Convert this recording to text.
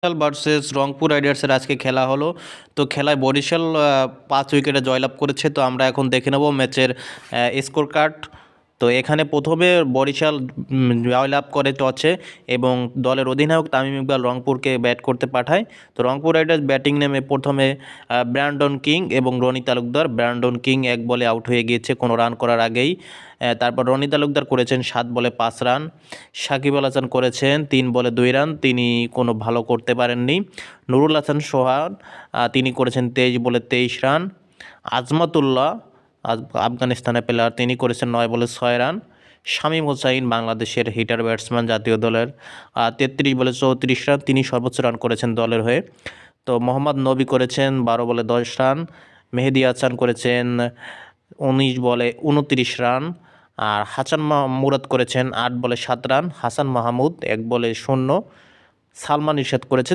Barishal versus Rangpur রাইডার্সের আজকে খেলা হলো। তো খেলায় বরিশাল ৫ উইকেটে জয়লাভ করেছে। তো আমরা এখন দেখে নেব ম্যাচের স্কোর কার্ড। তো এখানে প্রথমে বরিশাল জয়লাভ করে টসে এবং দলের অধিনায়ক তামিম ইকবাল রংপুরকে ব্যাট করতে পাঠায়। তো রংপুর রাইডার্স ব্যাটিং নেমে প্রথমে ব্র্যান্ডন কিং এবং রনি তালুকদার। ব্র্যান্ডন কিং ১ বলে আউট হয়ে গিয়েছে কোনো রান করার আগেই। তারপর রনি তালুকদার করেছেন ৭ বলে ৫ রান। সাকিব আল হাসান করেছেন ৩ বলে ২ রান, তিনি কোনো ভালো করতে পারেননি। নুরুল হাসান সোহান তিনি করেছেন ২৩ বলে ২৩ রান। আজমাতুল্লাহ আফগানিস্তানের প্লেয়ার, তিনি করেছেন ৯ বলে ৬ রান। শামীম হোসাইন বাংলাদেশের হিটার ব্যাটসম্যান জাতীয় দলের ৩৩ বলে ৩৪ রান, তিনি সর্বোচ্চ রান করেছেন দলের হয়ে। তো মোহাম্মদ নবী করেছেন ১২ বলে ১০ রান। মেহেদী হাসান করেছেন ১৯ বলে ২৯ রান। আর হাসান মুরাদ করেছেন ৮ বলে ৭ রান। হাসান মাহমুদ ১ বলে ০। সালমান ইরশাদ করেছেন